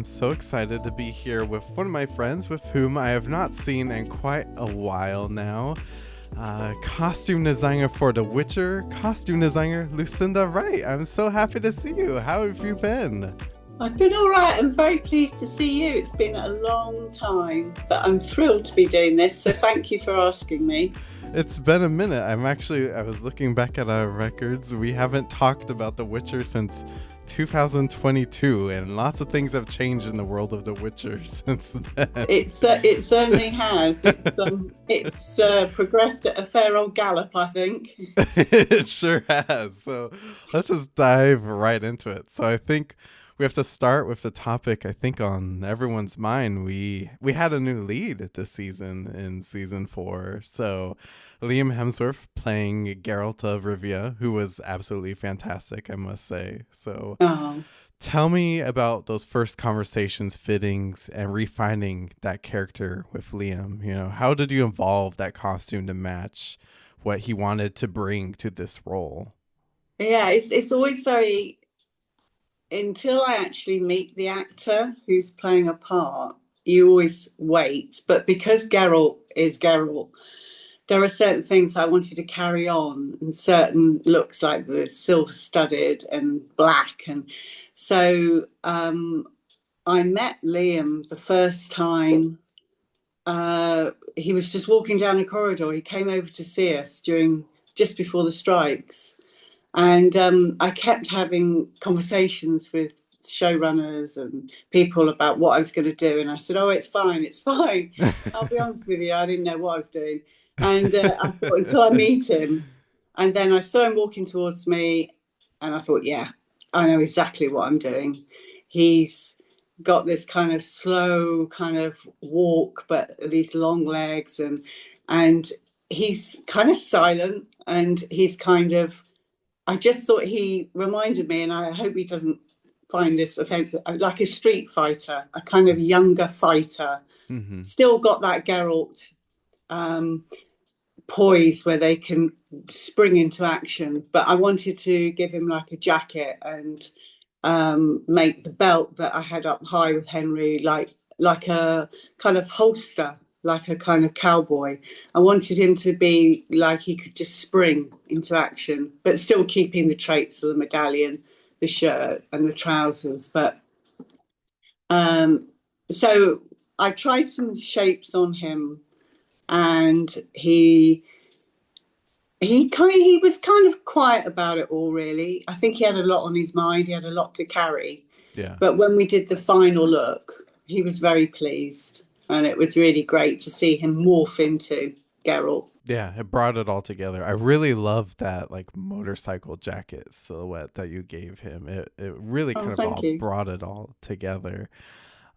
I'm so excited to be here with one of my friends with whom I have not seen in quite a while now. Costume designer for The Witcher, costume designer Lucinda Wright. I'm so happy to see you. How have you been? I've been all right. I'm very pleased to see you. It's been a long time, but I'm thrilled to be doing this. So thank you for asking me. It's been a minute. I was looking back at our records. We haven't talked about The Witcher since 2022, and lots of things have changed in the world of The Witcher since then. It certainly has. It's progressed at a fair old gallop, I think. It sure has. So let's just dive right into it. So I think we have to start with the topic I think on everyone's mind. We had a new lead this season in season 4. So Liam Hemsworth playing Geralt of Rivia, who was absolutely fantastic, I must say. So Oh. tell me about those first conversations, fittings, and refining that character with Liam. How did you evolve that costume to match what he wanted to bring to this role? Yeah, it's always very until I actually meet the actor who's playing a part, you always wait. But because Geralt is Geralt, there are certain things I wanted to carry on and certain looks like the silver studded and black. And so I met Liam the first time. He was just walking down a corridor. He came over to see us just before the strikes. And I kept having conversations with showrunners and people about what I was going to do. And I said, oh, it's fine, it's fine. I'll be honest with you, I didn't know what I was doing. And I thought until I meet him. And then I saw him walking towards me and I thought, yeah, I know exactly what I'm doing. He's got this kind of slow kind of walk, but these long legs and he's kind of silent and he's kind of I just thought he reminded me, and I hope he doesn't find this offensive, like a street fighter, a kind of younger fighter. Mm-hmm. Still got that Geralt poise where they can spring into action. But I wanted to give him like a jacket and make the belt that I had up high with Henry like a kind of holster, like a kind of cowboy. I wanted him to be like he could just spring into action, but still keeping the traits of the medallion, the shirt, and the trousers. But so I tried some shapes on him, and he was kind of quiet about it all. Really, I think he had a lot on his mind. He had a lot to carry. Yeah. But when we did the final look, he was very pleased. And it was really great to see him morph into Geralt. Yeah, it brought it all together. I really loved that like motorcycle jacket silhouette that you gave him. It really Oh, kind of thank all you. brought it all together.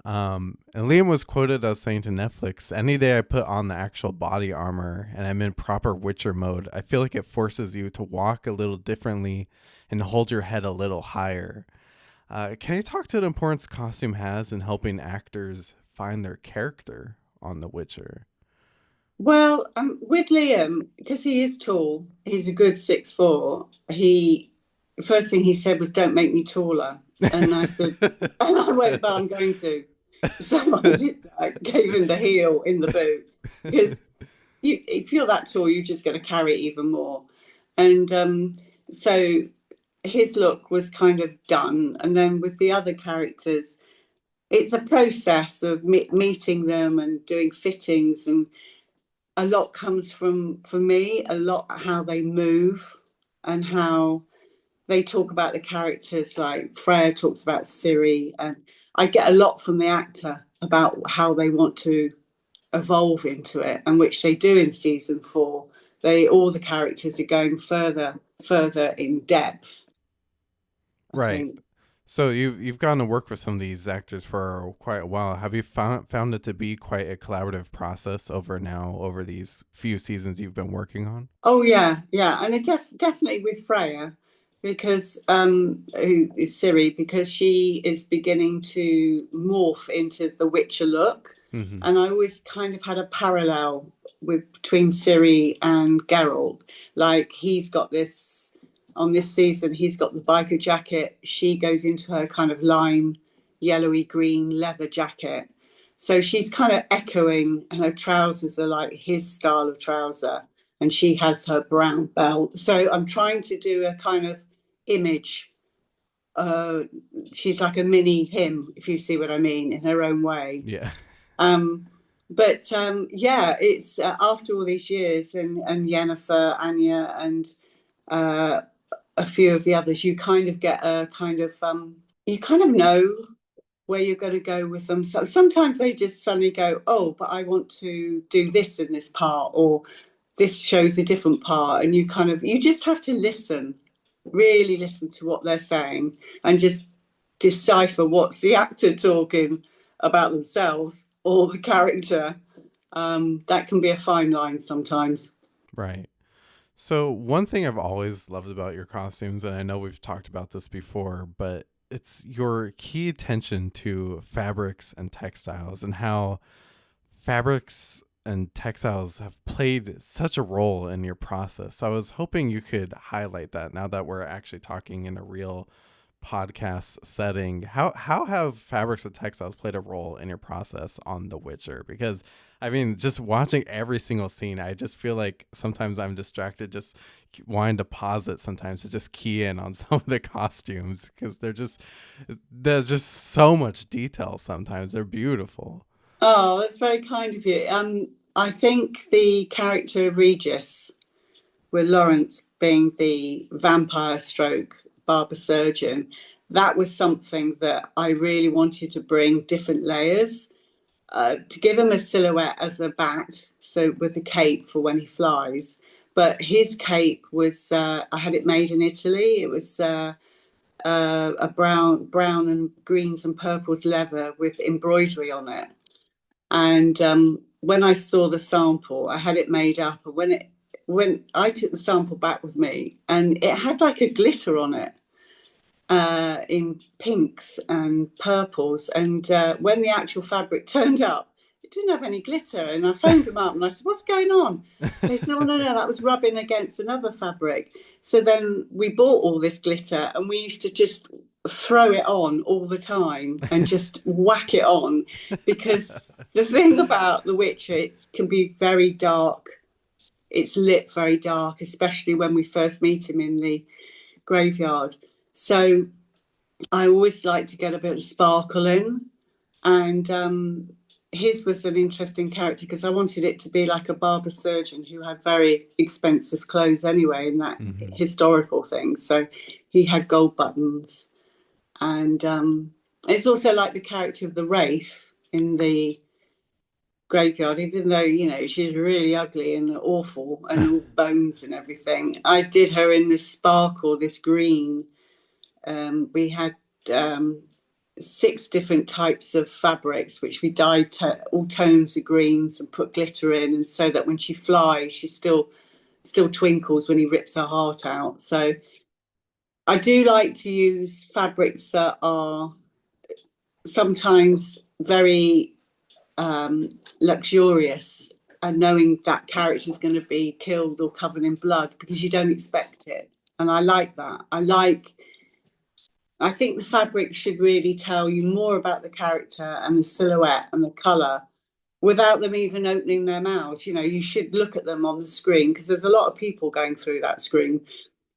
And Liam was quoted as saying to Netflix, "Any day I put on the actual body armor and I'm in proper Witcher mode, I feel like it forces you to walk a little differently and hold your head a little higher." Can you talk to the importance costume has in helping actors find their character on The Witcher? Well, with Liam, because he is tall, he's a good 6'4". The first thing he said was, "Don't make me taller." And I said, and I went, "But I'm going to." So I did that, gave him the heel in the boot because if you're that tall, you're just going to carry it even more. And so his look was kind of done. And then with the other characters, it's a process of meeting them and doing fittings, and a lot comes from for me a lot how they move and how they talk about the characters. Like Freya talks about Ciri, and I get a lot from the actor about how they want to evolve into it, and which they do in season 4. They all the characters are going further in depth, I Right. think. So you've gotten to work with some of these actors for quite a while. Have you found it to be quite a collaborative process over these few seasons you've been working on? Oh yeah, yeah, and definitely with Freya, because who is Ciri, because she is beginning to morph into the Witcher look, Mm-hmm. and I always kind of had a parallel with between Ciri and Geralt. Like he's got this on this season, he's got the biker jacket. She goes into her kind of yellowy green leather jacket. So she's kind of echoing, and her trousers are like his style of trouser, and she has her brown belt. So I'm trying to do a kind of image. Uh, she's like a mini him, if you see what I mean, in her own way. Yeah. Um, but yeah, it's after all these years, and Yennefer, Anya, and uh, a few of the others, you kind of get a kind of you kind of know where you're going to go with them. So sometimes they just suddenly go, oh, but I want to do this in this part, or this shows a different part, and you just have to listen, really listen to what they're saying, and just decipher what's the actor talking about themselves or the character. That can be a fine line sometimes. Right. So, one thing I've always loved about your costumes, and I know we've talked about this before, but it's your key attention to fabrics and textiles and how fabrics and textiles have played such a role in your process. So, I was hoping you could highlight that now that we're actually talking in a real podcast setting. How have fabrics and textiles played a role in your process on The Witcher? Because I mean, just watching every single scene, I just feel like sometimes I'm distracted, just wanting to pause it sometimes to just key in on some of the costumes because there's just so much detail. Sometimes they're beautiful. Oh, that's very kind of you. I think the character of Regis, with Lawrence being the vampire stroke barber surgeon, that was something that I really wanted to bring different layers to give him a silhouette as a bat, so with the cape for when he flies. But his cape was I had it made in Italy. It was a brown and greens and purples leather with embroidery on it. And when I saw the sample, I had it made up. And when I took the sample back with me, and it had like a glitter on it in pinks and purples. And when the actual fabric turned up, it didn't have any glitter. And I phoned them up and I said, "What's going on?" They said, "Oh, no, no, that was rubbing against another fabric." So then we bought all this glitter and we used to just throw it on all the time and just whack it on, because the thing about The Witcher, it can be very dark. It's lit very dark, especially when we first meet him in the graveyard. So I always like to get a bit of sparkle in. And his was an interesting character because I wanted it to be like a barber surgeon who had very expensive clothes anyway in that Hmm. historical thing. So he had gold buttons. And it's also like the character of the Wraith in the graveyard, even though, she's really ugly and awful and all bones and everything. I did her in this sparkle, this green. We had six different types of fabrics, which we dyed all tones of greens and put glitter in, and so that when she flies, she still twinkles when he rips her heart out. So I do like to use fabrics that are sometimes very luxurious, and knowing that character is going to be killed or covered in blood because you don't expect it. And I like that. I think the fabric should really tell you more about the character and the silhouette and the color without them even opening their mouths. You should look at them on the screen because there's a lot of people going through that screen,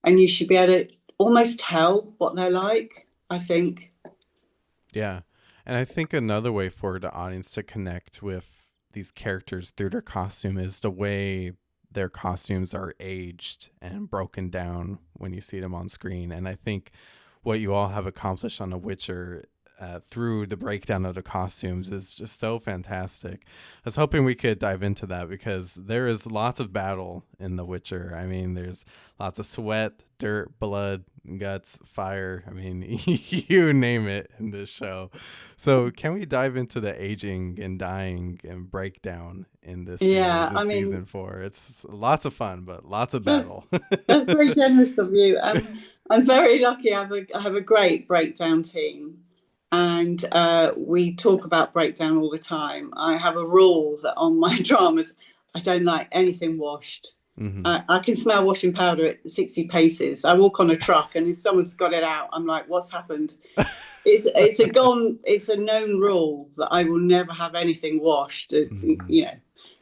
and you should be able to almost tell what they're like, I think. Yeah. And I think another way for the audience to connect with these characters through their costume is the way their costumes are aged and broken down when you see them on screen. And I think what you all have accomplished on The Witcher through the breakdown of the costumes is just so fantastic. I was hoping we could dive into that because there is lots of battle in The Witcher. I mean, there's lots of sweat, dirt, blood, guts, fire. I mean, you name it in this show. So, can we dive into the aging and dying and breakdown in this series Yeah, in I mean, season 4? It's lots of fun, but lots of that's battle. that's very generous of you. I'm very lucky. I have a great breakdown team, and we talk about breakdown all the time. I have a rule that on my dramas, I don't like anything washed. Mm-hmm. I can smell washing powder at 60 paces. I walk on a truck, and if someone's got it out, I'm like, what's happened? It's a known rule that I will never have anything washed. It's, Mm-hmm.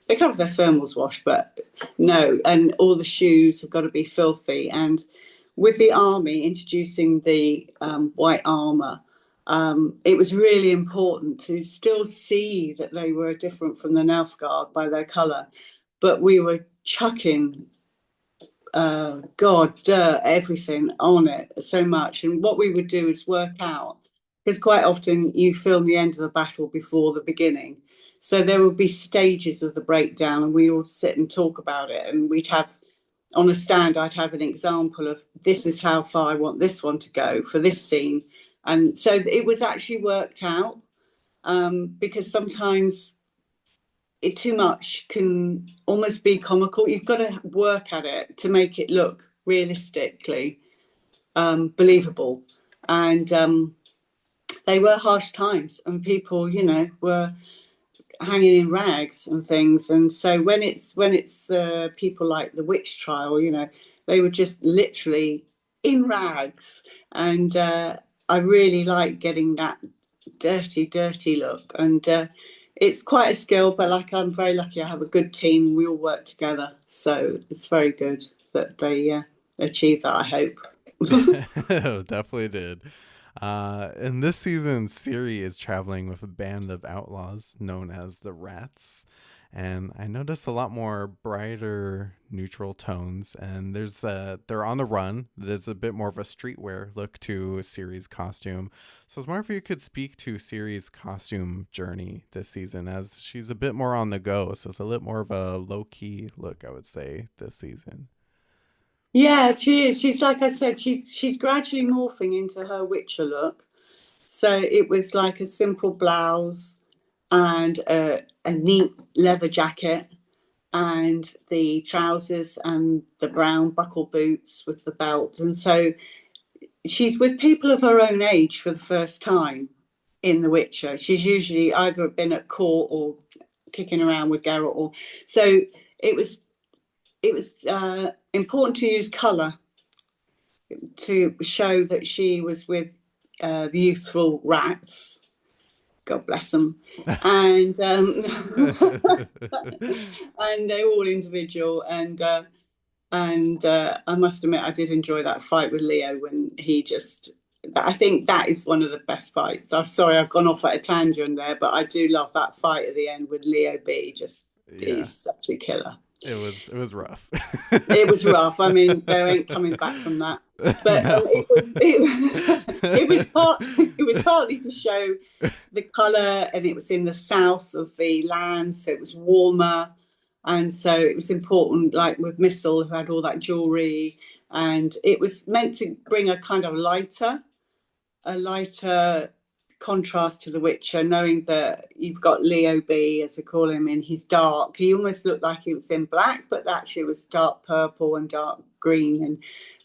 they can have their thermals washed, but no. And all the shoes have got to be filthy. And with the army introducing the white armor, it was really important to still see that they were different from the Nilfgaard by their color. But we were chucking God, dirt, everything on it so much. And what we would do is work out, because quite often you film the end of the battle before the beginning. So there would be stages of the breakdown, and we would sit and talk about it. And we'd have on a stand, I'd have an example of this is how far I want this one to go for this scene. And so it was actually worked out, because sometimes too much can almost be comical. You've got to work at it to make it look realistically believable. And they were harsh times, and people, were hanging in rags and things. And so when it's people like the witch trial, they were just literally in rags. And I really like getting that dirty, dirty look. And it's quite a skill, but like I'm very lucky I have a good team. We all work together. So it's very good that they achieve that, I hope. Definitely did. In this season, Ciri is traveling with a band of outlaws known as the Rats. And I noticed a lot more brighter neutral tones. And they're on the run. There's a bit more of a streetwear look to Ciri's costume. So I was wondering if you could speak to Ciri's costume journey this season, as she's a bit more on the go. So it's a little more of a low key look, I would say, this season. Yeah, she is. She's like I said, she's gradually morphing into her Witcher look. So it was like a simple blouse and a neat leather jacket and the trousers and the brown buckle boots with the belt. And so she's with people of her own age for the first time in The Witcher. She's usually either been at court or kicking around with Geralt. Or so it was. It was important to use colour to show that she was with the youthful rats. God bless them, and and they're all individual. And I must admit, I did enjoy that fight with Leo when he just. I think that is one of the best fights. I'm sorry, I've gone off at a tangent there, but I do love that fight at the end with Leo B. Just Yeah, he's such a killer. it was rough. It was rough. I mean, they ain't coming back from that. But No. it was partly to show the colour, and it was in the south of the land, so it was warmer, and so it was important. Like with Missile, who had all that jewelry, and it was meant to bring a lighter contrast to The Witcher, knowing that you've got Leo B, as I call him, in his dark. He almost looked like he was in black, but actually it was dark purple and dark green. And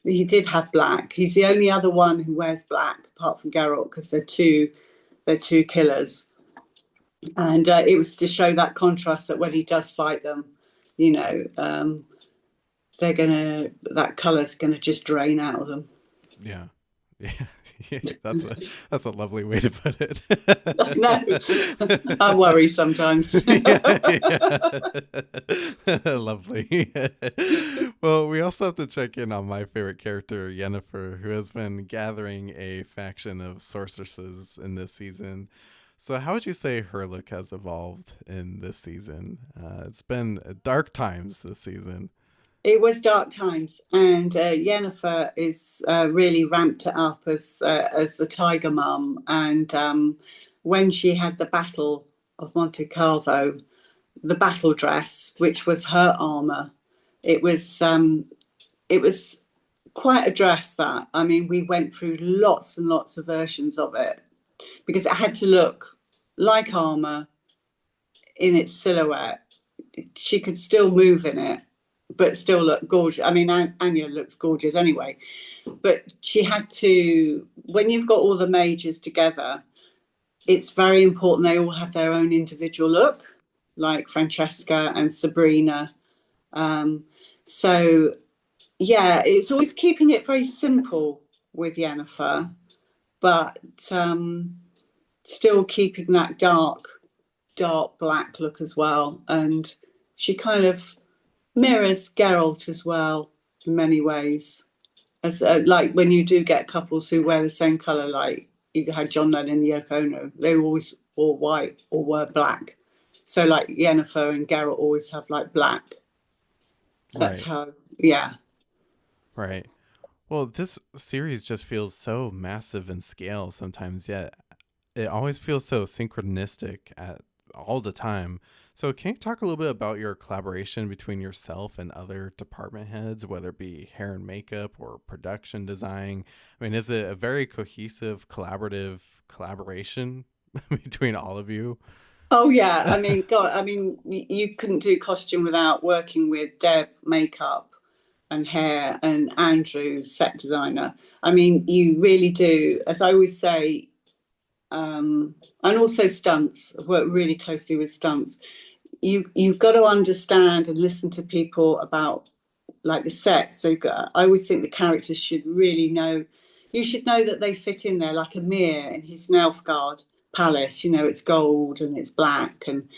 he did have black. He's the only other one who wears black, apart from Geralt, because they're two killers. And it was to show that contrast that when he does fight them, you know, that colour's gonna just drain out of them. Yeah. Yeah. Yeah, that's a lovely way to put it. No, I worry sometimes. Yeah, yeah. Lovely. Well, we also have to check in on my favorite character, Yennefer, who has been gathering a faction of sorceresses in this season. So, how would you say her look has evolved in this season? It's been dark times this season. It was dark times, and Yennefer is really ramped it up as the Tiger Mum. And when she had the Battle of Monte Carlo, the battle dress, which was her armor, it was quite a dress. That I mean, we went through lots and lots of versions of it because it had to look like armor in its silhouette. She could still move in it, but still look gorgeous. I mean, Anya looks gorgeous anyway, but she had to, when you've got all the majors together, it's very important they all have their own individual look, like Francesca and Sabrina. Um, So yeah, it's always keeping it very simple with Yennefer, but still keeping that dark black look as well. And she kind of mirrors Geralt as well in many ways. As like when you do get couples who wear the same color, like you had John Lennon and Yoko Ono, they always wore white or were black. So like Yennefer and Geralt always have like black. That's Right. how, yeah. Right. Well, this series just feels so massive in scale sometimes, yet it always feels so synchronistic at all the time. So, can you talk a little bit about your collaboration between yourself and other department heads, whether it be hair and makeup or production design? I mean, is it a very cohesive, collaborative collaboration between all of you? Oh yeah, I mean, God, I mean, you couldn't do costume without working with Deb makeup and hair and Andrew set designer. I mean, you really do. As I always say, and also stunts. I've worked really closely with stunts. You've got to understand and listen to people about like the set. So I always think the characters should really know. You should know that they fit in there like a mirror in his Nilfgaard palace. You know, it's gold and it's black and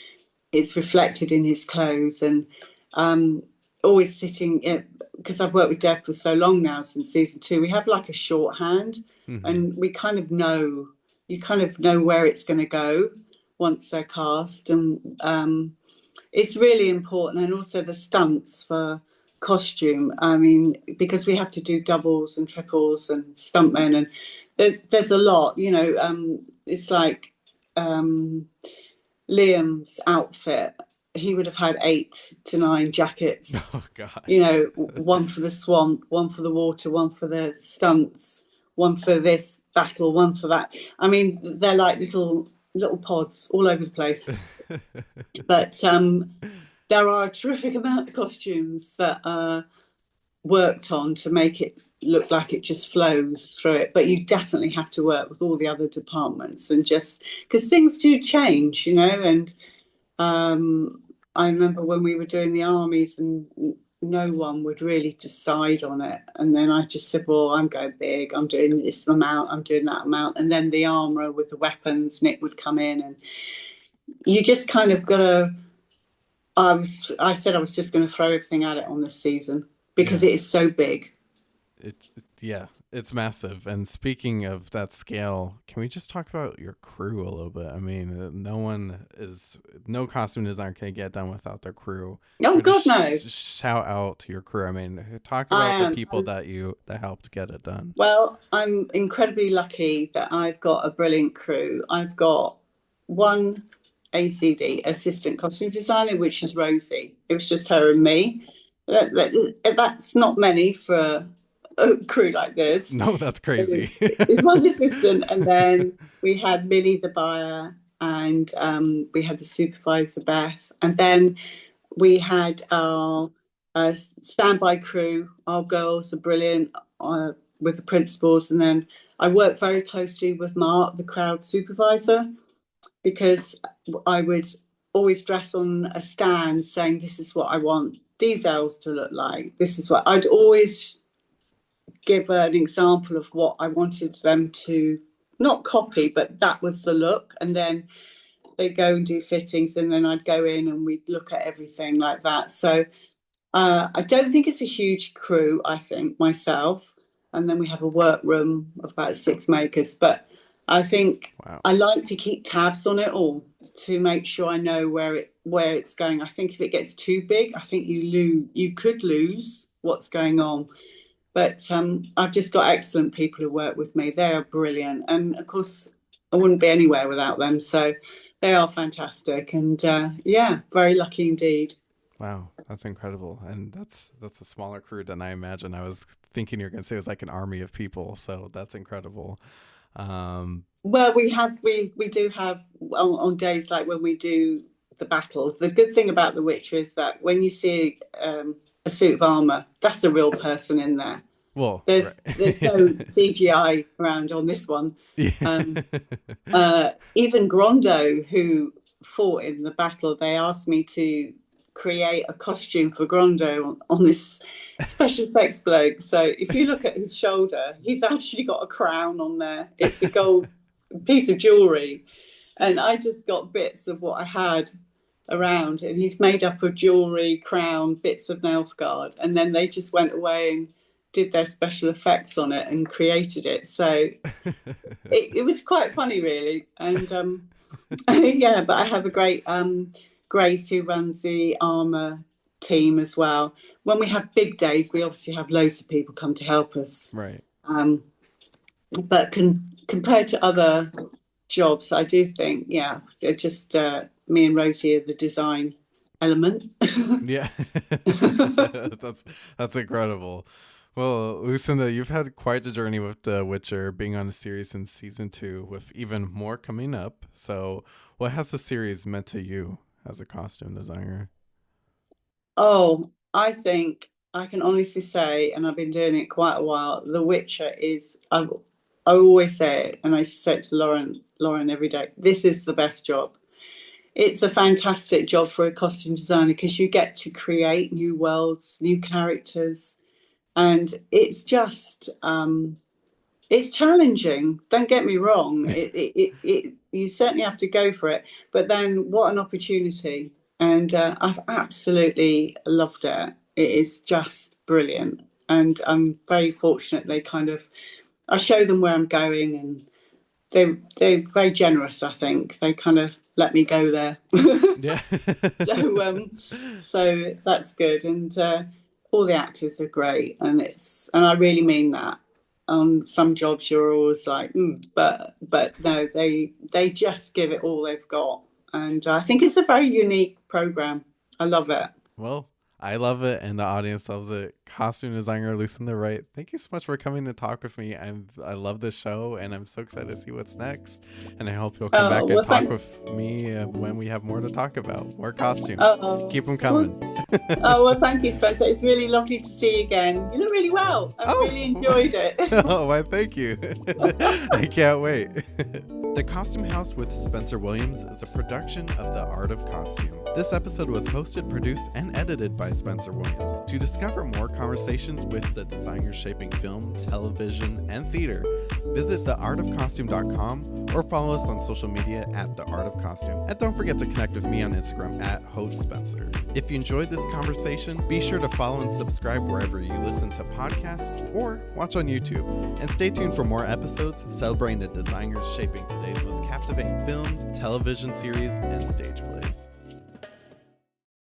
it's reflected in his clothes. And um, always sitting because I've worked with Dev for so long now since season two. We have like a shorthand, Mm-hmm. and we kind of know. You kind of know where it's going to go once they're cast, and it's really important. And also the stunts for costume. I mean, because we have to do doubles and triples and stuntmen, and there's a lot. You know, it's like um, Liam's outfit. He would have had 8 to 9 jackets. Oh You gosh. know, one for the swamp, one for the water, one for the stunts, one for this battle, one for that. I mean, they're like little pods all over the place. But there are a terrific amount of costumes that are worked on to make it look like it just flows through it. But you definitely have to work with all the other departments and just because things do change, you know. And I remember when we were doing the armies and no one would really decide on it. And then I just said, well, I'm going big. I'm doing this amount. I'm doing that amount. And then the armourer with the weapons, Nick would come in and you just kind of got to I said I was just going to throw everything at it on this season because Yeah. it is so big. Yeah, it's massive. And speaking of that scale, can we just talk about your crew a little bit? I mean, no costume designer can get done without their crew. Oh Can we just God, no! shout out to your crew? I mean, talk I about the am. people that helped get it done. Well, I'm incredibly lucky that I've got a brilliant crew. I've got one ACD, assistant costume designer, which is Rosie. It was just her and me. That's not many for a crew like this. No, that's crazy. There's one assistant, and then we had Millie the buyer, and we had the supervisor Beth, and then we had our standby crew. Our girls are brilliant with the principals, and then I worked very closely with Mark, the crowd supervisor, because I would always dress on a stand saying, "This is what I want these elves to look like. This is what I'd always give an example of what I wanted them to not copy, but that was the look. And then they go and do fittings, and then I'd go in and we'd look at everything like that. So I don't think it's a huge crew, I think, myself. And then we have a workroom of about 6 makers. But I think Wow. I like to keep tabs on it all to make sure I know where it's going. I think if it gets too big, I think you could lose what's going on. But I've just got excellent people who work with me. They are brilliant. And of course, I wouldn't be anywhere without them. So they are fantastic. And yeah, very lucky indeed. Wow, that's incredible. And that's a smaller crew than I imagined. I was thinking you're going to say it was like an army of people, so that's incredible. Um Well, we do have on days like when we do the battles. The good thing about The Witcher is that when you see a suit of armor, that's a real person in there. well, There's right. no CGI around on this one. Yeah. Um, even Grondo, who fought in the battle, they asked me to. create a costume for Grondo on this special effects bloke. So if you look at his shoulder, he's actually got a crown on there. It's a gold piece of jewelry. And I just got bits of what I had around, and he's made up of jewelry, crown, bits of Nilfgaard, and then they just went away and did their special effects on it and created it. So it was quite funny, really. And yeah, but I have a great Grace who runs the armor team as well. When we have big days, we obviously have loads of people come to help us. Right. But compared to other jobs, I do think, yeah, just me and Rosie are the design element. Yeah. That's incredible. Well, Lucinda, you've had quite the journey with The Witcher, being on the series since season 2, with even more coming up. So, what has the series meant to you as a costume designer? Oh, I think I can honestly say, and I've been doing it quite a while, The Witcher is, I always say it, and I say it to Lauren every day, this is the best job. It's a fantastic job for a costume designer because you get to create new worlds, new characters, and it's just it's challenging. Don't get me wrong. You certainly have to go for it, but then what an opportunity! And I've absolutely loved it. It is just brilliant, and I'm very fortunate. I show them where I'm going, and they're very generous. I think they kind of let me go there. Yeah. So that's good, and all the actors are great, and I really mean that. On some jobs, you're always like, but no, they just give it all they've got, and I think it's a very unique program. I love it. Well, I love it, and the audience loves it. Costume designer Lucinda Wright, thank you so much for coming to talk with me. I love this show, and I'm so excited to see what's next. And I hope you'll come back and talk with me when we have more to talk about, more costumes. Keep them coming. Well, thank you, Spencer. It's really lovely to see you again. You look really well. I really enjoyed it. Oh, why, thank you. I can't wait. The Costume House with Spencer Williams is a production of The Art of Costume. This episode was hosted, produced, and edited by Spencer Williams. To discover more conversations with the designers shaping film, television, and theater, visit theartofcostume.com or follow us on social media at The Art of Costume. And don't forget to connect with me on Instagram at HostSpencer. If you enjoyed this conversation, be sure to follow and subscribe wherever you listen to podcasts or watch on YouTube. And stay tuned for more episodes celebrating the designers shaping today's most captivating films, television series, and stage plays.